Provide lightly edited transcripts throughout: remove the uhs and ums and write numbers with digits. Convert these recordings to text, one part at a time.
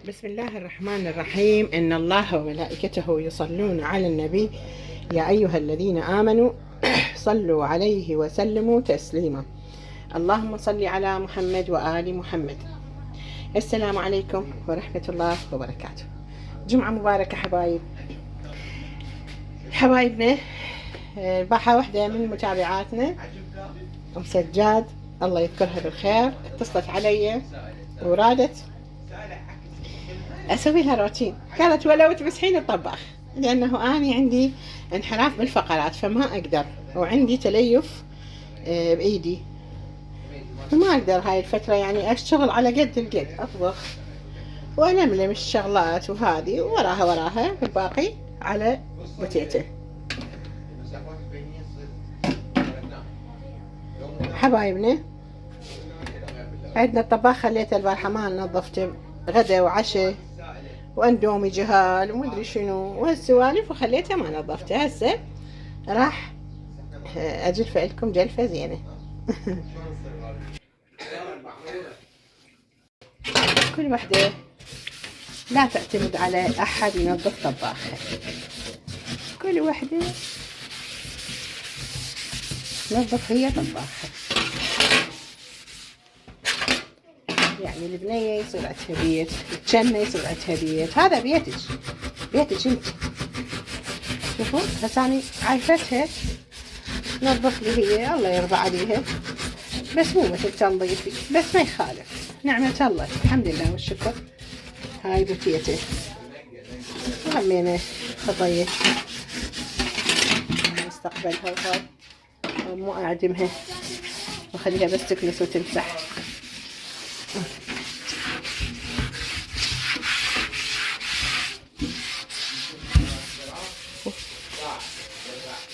بسم الله الرحمن الرحيم. إن الله وملائكته يصلون على النبي يا أيها الذين آمنوا صلوا عليه وسلموا تسليما. اللهم صل على محمد وآل محمد. السلام عليكم ورحمة الله وبركاته. جمعة مباركة حبايبنا. البارحة واحدة من متابعاتنا أم سجاد الله يذكرها بالخير اتصلت علي ورادت أسوي لها روتين. قالت ولو تمسحين الطباخ لأنه أنا عندي انحراف بالفقرات فما أقدر، وعندي تليف بإيدي فما أقدر هاي الفترة يعني أشتغل على قد القد، أطبخ وألملم الشغلات وهذه وراها والباقي على بوتيته. حبايبنا عندنا الطباخ خليته البارحة ما نظفته، غدا وعشاء واندومي جهال ومدري شنو وهالسوالف وخليته ما نظفته. هسه راح اجلفه لكم جلفه زينه. كل وحده لا تعتمد على احد ينظف طباخها، كل وحده تنظف هي طباخها. يعني البنية يصير عندها بيت، الجنة يصير عندها بيت، هذا بيتك انت. شوفوا هسه اني عايفتها تنظف لي هي، الله يرضى عليها، بس مو مثل تنظيفي، بس ما يخالف، نعمة الله الحمد لله والشكر. هاي بوتيته وهمينه خطية مستقبلها وهاي مو اعدمها وخليها بس تكنس وتمسح.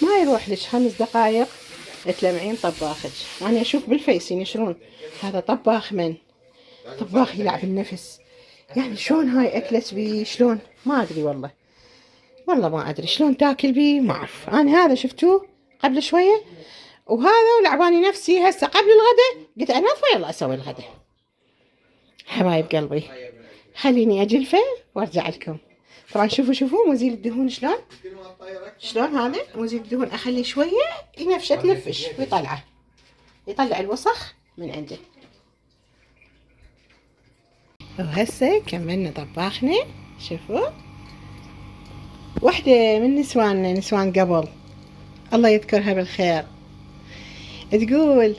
ما يروح لك 5 دقايق تلمعين طباخك. وانا اشوف بالفيس ينشرون هذا طباخ من طباخ يلعب النفس، يعني شلون هاي اكلت بي، شلون ما ادري والله ما ادري شلون تاكل بي، ما اعرف. انا هذا شفتوه قبل شويه وهذا ولعباني نفسي هسه قبل الغداء قلت انظفه يلا اسوي الغداء. حبايب قلبي خليني اجلفه وارجع لكم. طبعا شوفوا مزيل الدهون شلون هذا مزيل الدهون، اخليه شويه ينفش يطلع الوسخ من عنده. وهسه كملنا طباخنا. شوفوا وحده من نسوان قبل الله يذكرها بالخير تقول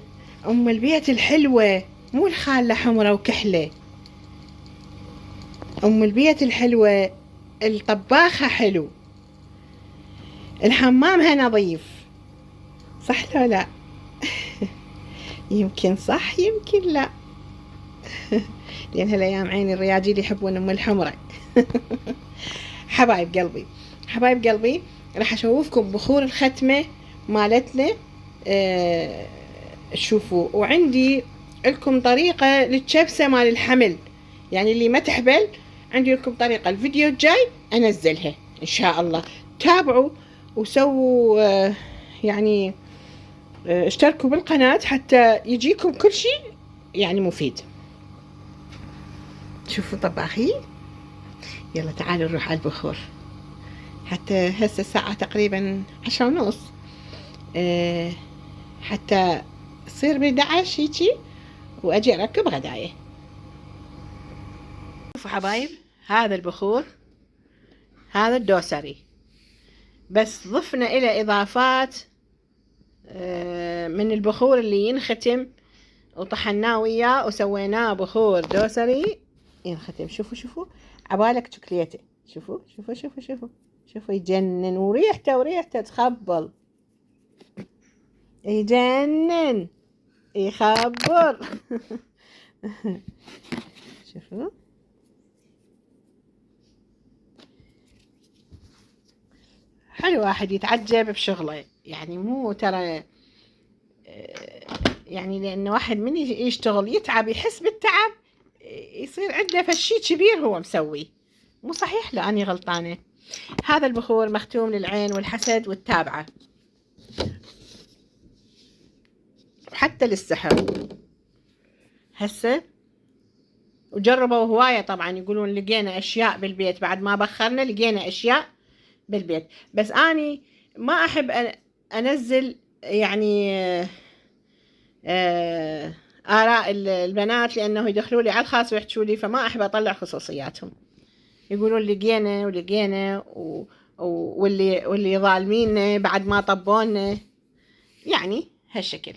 ام البيت الحلوه مو الخاله حمرة وكحله، ام البيت الحلوه الطباخه حلو، الحمامها نظيف. صح لو لا؟ يمكن صح يمكن لا. لان هالايام عيني الرياجيل يحبون ام الحمرة. حبايب قلبي راح اشوفكم بخور الختمه مالتنا. شوفوا وعندي لكم طريقه للكبسه مال الحمل، يعني اللي ما تحبل عندي لكم طريقه الفيديو الجاي انزلها ان شاء الله. تابعوا وسووا يعني اشتركوا بالقناه حتى يجيكم كل شيء يعني مفيد. شوفوا طباخي يلا تعالوا نروح على البخور. حتى هسه الساعة تقريبا 10:30 حتى تصير ب11 هيجي واجي اركب غداية. شوفوا حبايب هذا البخور هذا الدوسري، بس ضفنا الى اضافات من البخور اللي ينختم وطحناه وياه وسويناه بخور دوسري ينختم. شوفوا عبالك شوكليته، شوفوا يجنن، وريحته تخبل، يجنن يخبر. شوفوا حلو واحد يتعجب بشغله، يعني مو ترى يعني لأن واحد من يشتغل يتعب يحس بالتعب يصير عنده فشي كبير هو مسوي، مو صحيح؟ لا أني غلطانة. هذا البخور مختوم للعين والحسد والتابعة وحتى للسحر. هسه وجربوا هواية طبعا، يقولون لقينا أشياء بالبيت بعد ما بخرنا، لقينا أشياء بالبيت. بس أني ما أحب أنزل يعني آراء البنات، لأنه يدخلوا لي على الخاص ويحكوا لي، فما أحب أطلع خصوصياتهم. يقولون لقينا ولقينا واللي ظالمين بعد ما طبونا، يعني هالشكل.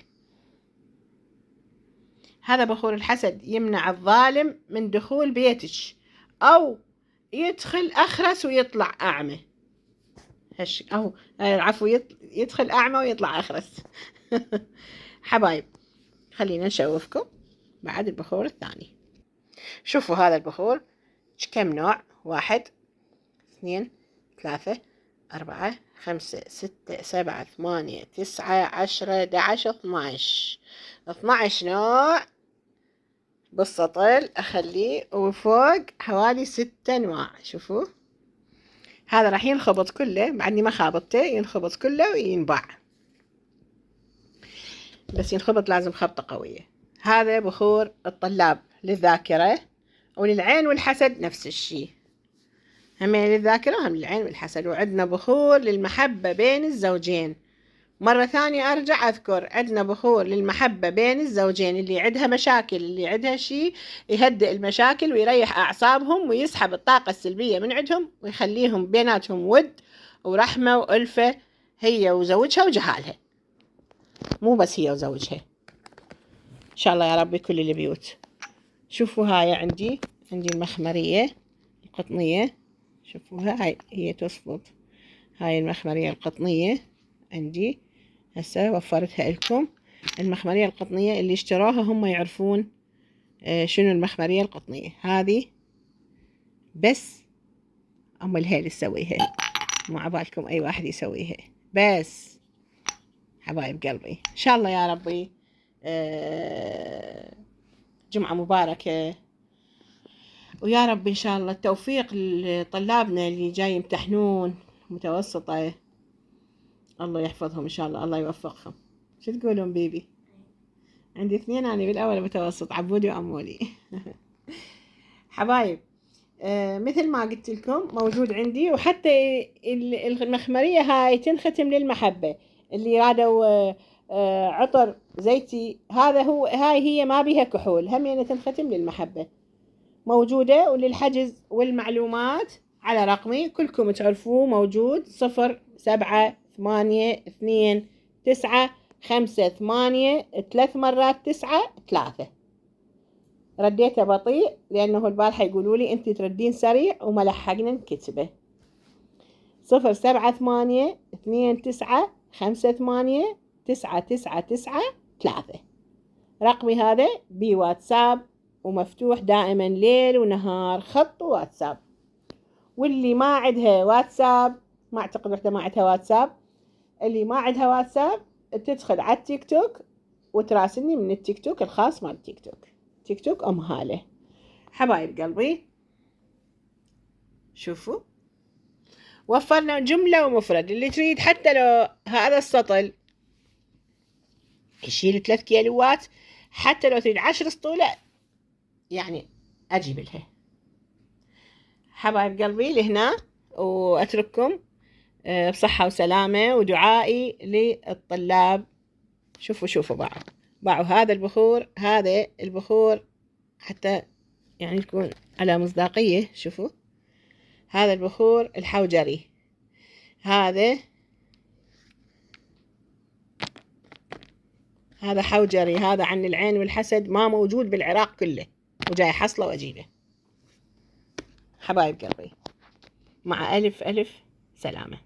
هذا بخور الحسد يمنع الظالم من دخول بيتك، أو يدخل أخرس ويطلع أعمى. أو العفو، يدخل أعمى ويطلع أخرس. حبايب، خلينا نشوفكم بعد البخور الثاني. شوفوا هذا البخور كم نوع: 1 2 3 4 5 6 7 8 9 10 11 12 نوع بالسطل أخليه، وفوق حوالي 6 أنواع. شوفوا هذا راح ينخبط كله، بعدني ما خابطته، ينخبط كله وينباع، بس ينخبط لازم خبطة قوية. هذا بخور الطلاب للذاكرة وللعين والحسد، نفس الشيء، هم للذاكرة وهم للعين والحسد. وعندنا بخور للمحبة بين الزوجين. مرة ثانية أرجع أذكر، عندنا بخور للمحبة بين الزوجين، اللي عندها مشاكل، اللي عندها شيء يهدئ المشاكل ويريح أعصابهم ويسحب الطاقة السلبية من عندهم، ويخليهم بيناتهم ود ورحمة وألفة، هي وزوجها وجهالها، مو بس هي وزوجها. إن شاء الله يا ربي كل البيوت. شوفوا هاي عندي المخمرية القطنية، شوفوها هاي هي تصفط، هاي المخمرية القطنية عندي هسه وفرتها لكم. المخمرية القطنية اللي اشتروها هم يعرفون شنو المخمرية القطنية هذه، بس أم الهيل تسويها، مو عبالكم أي واحد يسويها، بس حبايب قلبي إن شاء الله يا ربي جمعة مباركة، ويا رب إن شاء الله التوفيق لطلابنا اللي جاي يمتحنون متوسطة، الله يحفظهم إن شاء الله، الله يوفقهم. شو تقولون بيبي؟ عندي 2 أنا بالأول متوسط، عبودي وأمولي. حبايب مثل ما قلت لكم موجود عندي، وحتى المخمرية هاي تنختم للمحبة، اللي رادوا عطر زيتي، هاي هي ما بيها كحول، هم يعني تنختم للمحبة، موجودة. وللحجز والمعلومات على رقمي كلكم تعرفوه، موجود 07829558 3 مرات 9 3. رديته بطيء لأنه البارحة يقولوا لي أنت تردين سريع وما لحقنا نكتبه. 07829558 رقمي هذا بواتساب، ومفتوح دائما ليل ونهار، خط واتساب. واللي ما عندها واتساب، ما أعتقد وحدة ما عندها واتساب، اللي ما عندها واتساب تدخل على التيك توك وتراسلني من التيك توك الخاص مال التيك توك، تيك توك أم هالة. حبايب قلبي شوفوا وفرنا جملة ومفرد، اللي تريد حتى لو هذا السطل يشيل 3 كيلوات، حتى لو تريد 10 سطولة يعني أجيب لها. حبايب قلبي لهنا، وأترككم بصحة وسلامة، ودعائي للطلاب. شوفوا باعوا هذا البخور حتى يعني تكون على مصداقية. شوفوا هذا البخور الحوجري، هذا حوجري، هذا عن العين والحسد، ما موجود بالعراق كله، وجاي حصله وأجيبه. حبايب قلبي مع ألف سلامة.